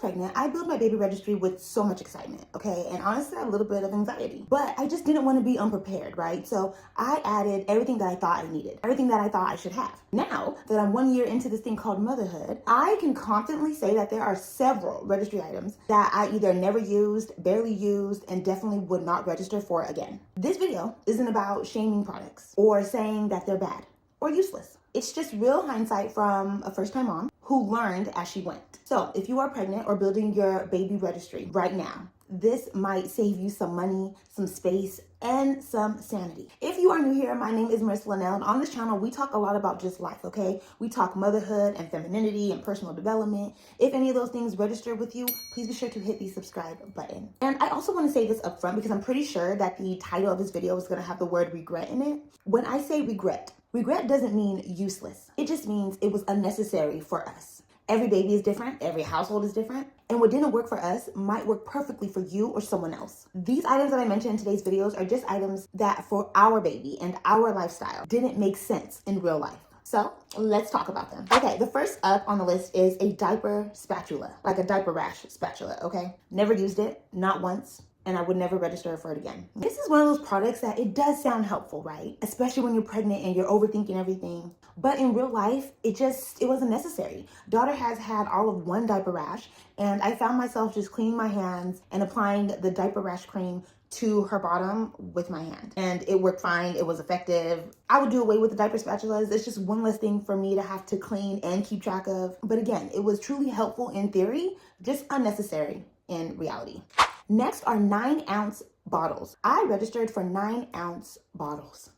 pregnant, I built my baby registry with so much excitement, okay? And honestly, a little bit of anxiety. But I just didn't want to be unprepared, right? So I added everything that I thought I needed, everything that I thought I should have. Now that I'm 1 year into this thing called motherhood, I can confidently say that there are several registry items that I either never used, barely used, and definitely would not register for again. This video isn't about shaming products or saying that they're bad or useless. It's just real hindsight from a first-time mom who learned as she went. So if you are pregnant or building your baby registry right now, this might save you some money, some space, and some sanity. If you are new here, my name is Marissa Linnell, and on this channel, we talk a lot about just life, okay? We talk motherhood and femininity and personal development. If any of those things register with you, please be sure to hit the subscribe button. And I also want to say this up front because I'm pretty sure that the title of this video is going to have the word regret in it. When I say regret doesn't mean useless. It just means it was unnecessary for us. Every baby is different, every household is different, and what didn't work for us might work perfectly for you or someone else. These items that I mentioned in today's videos are just items that for our baby and our lifestyle didn't make sense in real life. So let's talk about them. Okay, the first up on the list is a diaper spatula, like a diaper rash spatula, okay? Never used it, not once. And I would never register for it again. This is one of those products that it does sound helpful, right? Especially when you're pregnant and you're overthinking everything. But in real life, it wasn't necessary. Daughter has had all of one diaper rash, and I found myself just cleaning my hands and applying the diaper rash cream to her bottom with my hand. And it worked fine, it was effective. I would do away with the diaper spatulas. It's just one less thing for me to have to clean and keep track of. But again, it was truly helpful in theory, just unnecessary in reality. Next are 9-ounce bottles. I registered for 9-ounce bottles.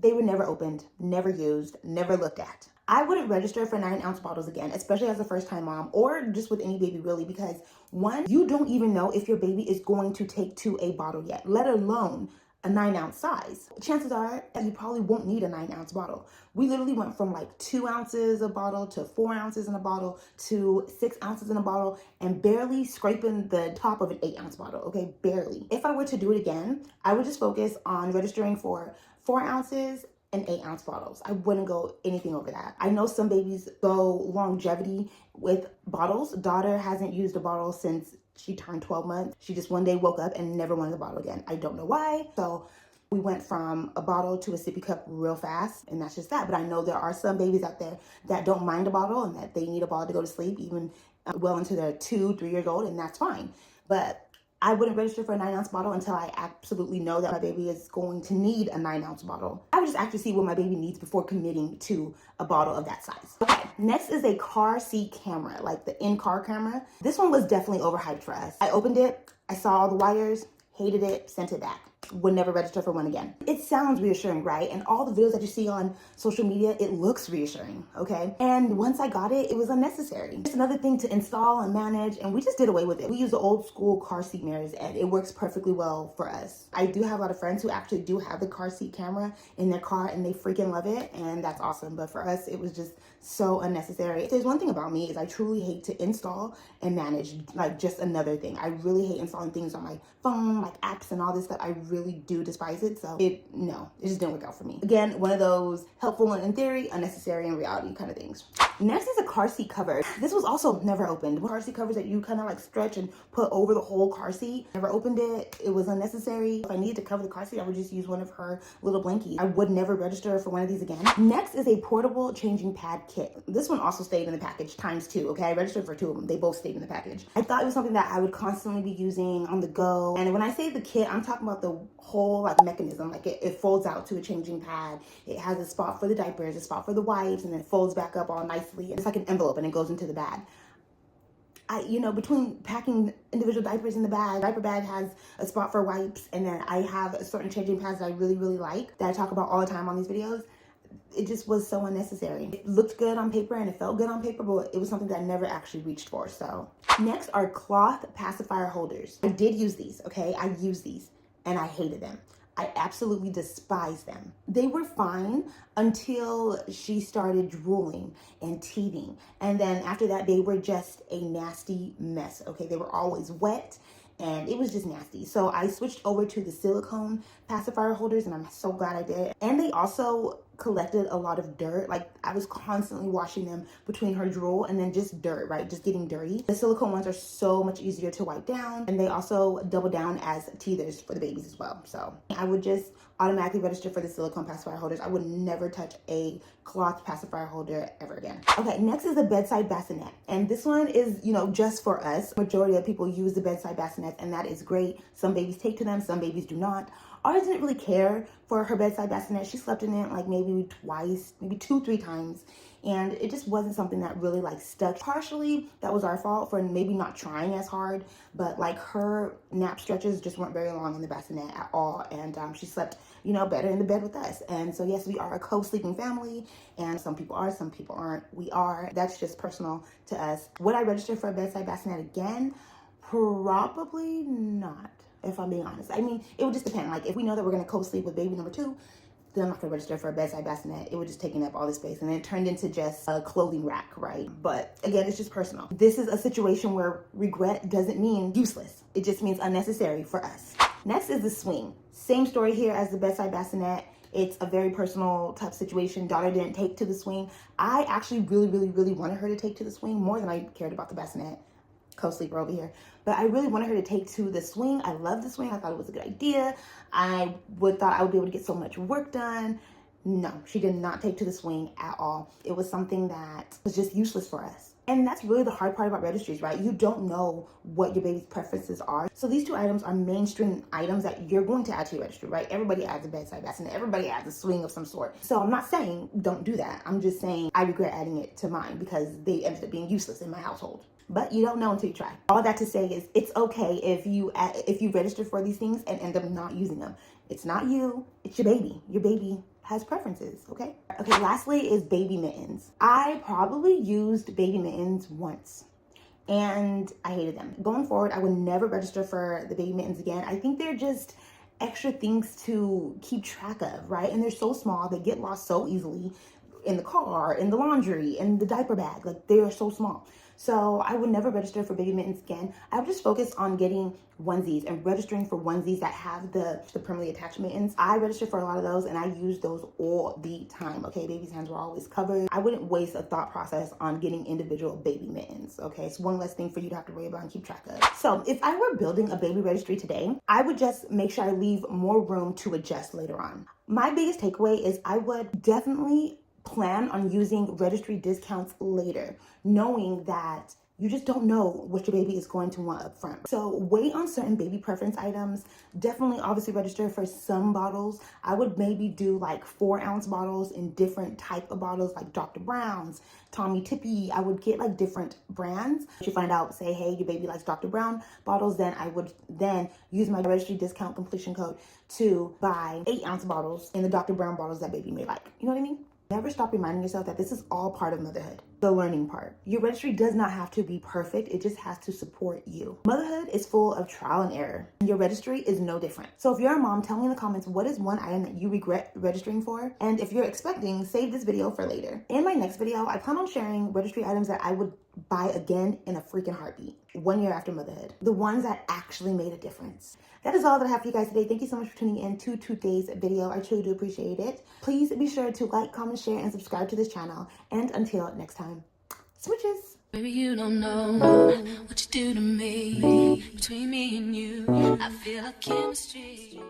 They were never opened, never used, never looked at. I wouldn't register for 9-ounce bottles again, especially as a first-time mom or just with any baby really, because one, you don't even know if your baby is going to take to a bottle yet, let alone a 9-ounce size. Chances are that you probably won't need a 9-ounce bottle. We literally went from like 2 ounces a bottle to 4 ounces in a bottle to 6 ounces in a bottle and barely scraping the top of an 8-ounce bottle, okay, barely. If I were to do it again, I would just focus on registering for 4 ounces and 8-ounce bottles. I wouldn't go anything over that. I know some babies go longevity with bottles. Daughter hasn't used a bottle since she turned 12 months. She just one day woke up and never wanted a bottle again. I don't know why. So we went from a bottle to a sippy cup real fast, and that's just that. But I know there are some babies out there that don't mind a bottle and that they need a bottle to go to sleep, even well into their 2-3 years old, and that's fine. But I wouldn't register for a 9-ounce bottle until I absolutely know that my baby is going to need a 9-ounce bottle. I would just actually see what my baby needs before committing to a bottle of that size. Okay, next is a car seat camera, like the in-car camera. This one was definitely overhyped for us. I opened it, I saw all the wires, hated it, sent it back. Would never register for one again. It sounds reassuring, right? And all the videos that you see on social media, it looks reassuring, okay? And once I got it, it was unnecessary. It's another thing to install and manage, and we just did away with it. We use the old school car seat mirrors, and it works perfectly well for us. I do have a lot of friends who actually do have the car seat camera in their car, and they freaking love it, and that's awesome. But for us, it was just so unnecessary. If there's one thing about me is I truly hate to install and manage, like just another thing. I really hate installing things on my phone, like apps and all this stuff. I really do despise it. So it just didn't work out for me. Again, one of those helpful in theory, unnecessary in reality kind of things. Next is a car seat cover. This was also never opened. Car seat covers that you kind of like stretch and put over the whole car seat. Never opened it. It was unnecessary. If I needed to cover the car seat, I would just use one of her little blankies. I would never register for one of these again. Next is a portable changing pad kit. This one also stayed in the package ×2, okay? I registered for 2 of them. They both stayed in the package. I thought it was something that I would constantly be using on the go. And when I say the kit, I'm talking about the whole like mechanism. Like it folds out to a changing pad. It has a spot for the diapers, a spot for the wipes, and then it folds back up all nicely. It's like an envelope and it goes into the bag. Between packing individual diapers in the bag, diaper bag has a spot for wipes, and then I have certain changing pads that I really, really like that I talk about all the time on these videos. It just was so unnecessary. It looked good on paper and it felt good on paper, but it was something that I never actually reached for. So next are cloth pacifier holders. I did use these, okay? I used these and I hated them. I absolutely despise them. They were fine until she started drooling and teething. And then after that, they were just a nasty mess, okay? They were always wet and it was just nasty. So I switched over to the silicone pacifier holders and I'm so glad I did. And they also collected a lot of dirt. Like, I was constantly washing them between her drool and then just dirt, right? Just getting dirty. The silicone ones are so much easier to wipe down, and they also double down as teethers for the babies as well. So I would just automatically register for the silicone pacifier holders. I would never touch a cloth pacifier holder ever again. Okay, next is the bedside bassinet. And this one is, you know, just for us. Majority of people use the bedside bassinets, and that is great. Some babies take to them, some babies do not. Ours didn't really care for her bedside bassinet. She slept in it like maybe twice, maybe 2-3 times. And it just wasn't something that really like stuck. Partially, that was our fault for maybe not trying as hard, but like her nap stretches just weren't very long in the bassinet at all. And she slept, you know, better in the bed with us. And so yes, we are a co-sleeping family, and some people are, some people aren't. We are. That's just personal to us. Would I register for a bedside bassinet again? Probably not, if I'm being honest. I mean, it would just depend. Like, if we know that we're going to co-sleep with baby number 2, then I'm not going to register for a bedside bassinet. It would just taking up all the space, and then it turned into just a clothing rack, right? But again, it's just personal. This is a situation where regret doesn't mean useless. It just means unnecessary for us. Next is the swing. Same story here as the bedside bassinet. It's a very personal type situation. Daughter didn't take to the swing. I actually really wanted her to take to the swing more than I cared about the bassinet. Co-sleeper over here. But I really wanted her to take to the swing. I love the swing. I thought it was a good idea. I thought I would be able to get so much work done. No, she did not take to the swing at all. It was something that was just useless for us. And that's really the hard part about registries, right? You don't know what your baby's preferences are. So these 2 items are mainstream items that you're going to add to your registry, right? Everybody adds a bedside bassinet. Everybody adds a swing of some sort. So I'm not saying don't do that. I'm just saying I regret adding it to mine because they ended up being useless in my household. But you don't know until you try. All that to say is it's okay if you register for these things and end up not using them. It's not you, it's your baby. Your baby has preferences, okay? Okay, lastly is baby mittens. I probably used baby mittens once, and I hated them. Going forward, I would never register for the baby mittens again. I think they're just extra things to keep track of, right? And they're so small, they get lost so easily in the car, in the laundry, in the diaper bag. Like, they are so small. So I would never register for baby mittens again. I would just focus on getting onesies and registering for onesies that have the permanently attached mittens. I registered for a lot of those, and I use those all the time, okay? Baby's hands were always covered. I wouldn't waste a thought process on getting individual baby mittens, okay? It's one less thing for you to have to worry about and keep track of. So if I were building a baby registry today, I would just make sure I leave more room to adjust later on. My biggest takeaway is I would definitely plan on using registry discounts later, knowing that you just don't know what your baby is going to want up front. So wait on certain baby preference items. Definitely obviously register for some bottles. I would maybe do like 4-ounce bottles in different type of bottles, like Dr. Brown's, Tommy Tippy. I would get like different brands. If you find out, say, hey, your baby likes Dr. Brown bottles, then I would then use my registry discount completion code to buy 8-ounce bottles in the Dr. Brown bottles that baby may like. You know what I mean? Never stop reminding yourself that this is all part of motherhood. The learning part. Your registry does not have to be perfect. It just has to support you. Motherhood is full of trial and error. Your registry is no different. So if you're a mom, tell me in the comments, what is one item that you regret registering for? And if you're expecting, save this video for later. In my next video, I plan on sharing registry items that I would buy again in a freaking heartbeat 1 year after motherhood. The ones that actually made a difference. That is all that I have for you guys today. Thank you so much for tuning in to today's video. I truly do appreciate it. Please be sure to like, comment, share, and subscribe to this channel. And until next time, switches. Baby, you don't know what you do to me. Between me and you, I feel like chemistry.